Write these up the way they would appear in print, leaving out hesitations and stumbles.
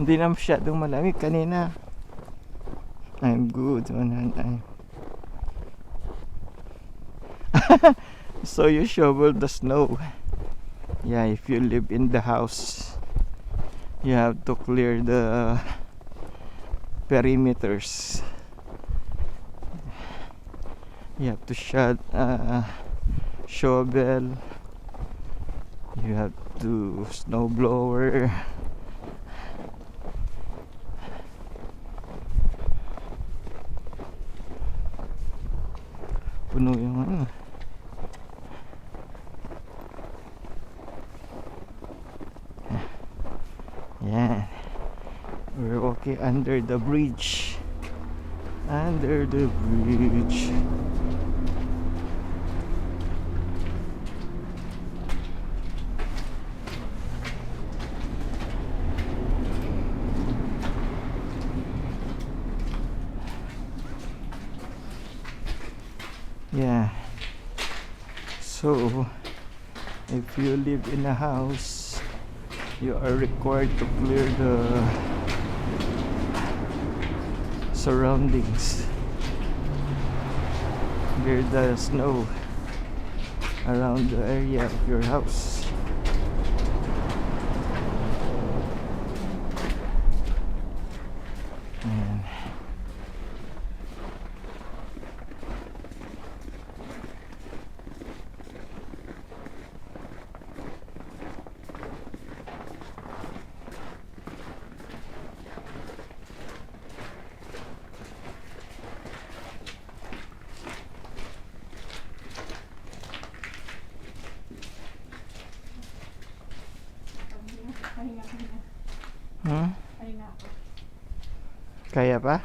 Hindi na masyadong malamig kanina. I'm good man. So you shovel the snow. Yeah, if you live in the house, you have to clear the perimeters. You have to shovel. You have to snow blower. Puno yung ano. Yan. We're walking under the bridge. Under the bridge. Yeah. So if you live in a house, you are required to clear the surroundings, clear the snow around the area of your house. And kaya pa?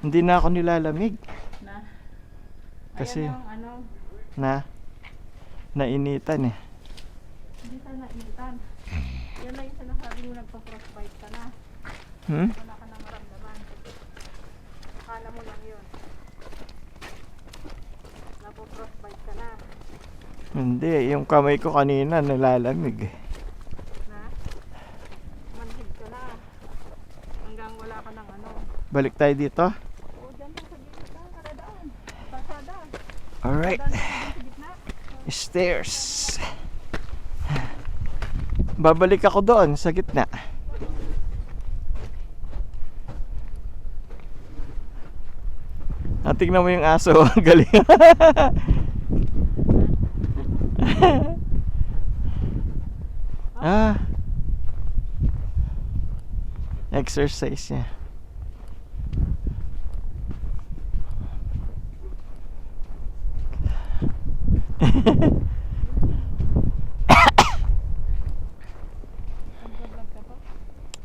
Hindi na ako nilalamig. Kasi nainitan eh. Hindi ka nainitan. Yan lang yung sinasabi mo, nagpa-frostbite ka na. Wala ka nang maramdaman. Akala mo lang yun. Nagpa-frostbite ka na. Hindi, yung kamay ko kanina nilalamig eh. Manhid ka na. Hanggang wala ka ng ano. Balik tayo dito? O, dyan lang sa gitna, karadaan. Pasada. Alright. Sa gitna. Stairs. Babalik ako doon sa gitna. Tingnan mo yung aso. Galing. Exercise niya.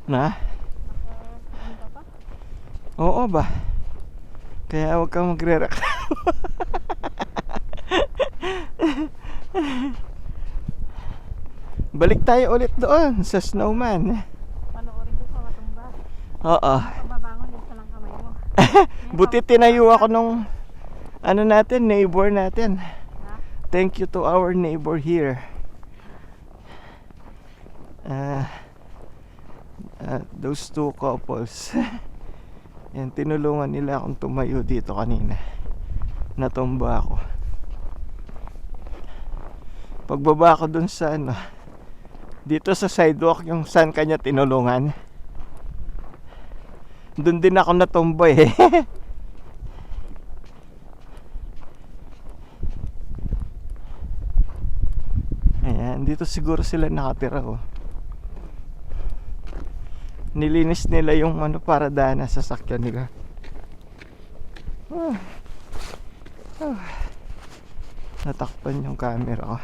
Na? Oo ba? Kaya huwag kang magre-reklamo. Balik tayo ulit doon sa snowman. Panoorin ko sa matumba. Oo. Pababangon din sa lang kamay mo. Buti tinayo ako nung neighbor natin. Thank you to our neighbor here. Those two couples. Yan, tinulungan nila akong tumayo dito kanina. Natumba ako. Pagbaba ko dun sa dito sa sidewalk, yung saan kanya tinulungan, dun din ako natumba eh. Ayan, dito siguro sila nakatira oh. Nilinis nila yung paradana sa sasakyan nila. Natakpan yung camera ko.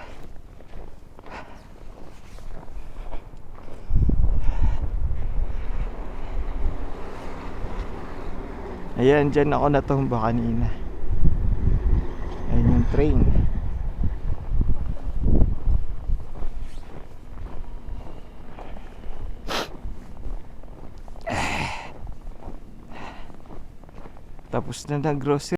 Ayan, dyan ako natumba kanina. Ayan yung train. Tapos na ng grocery.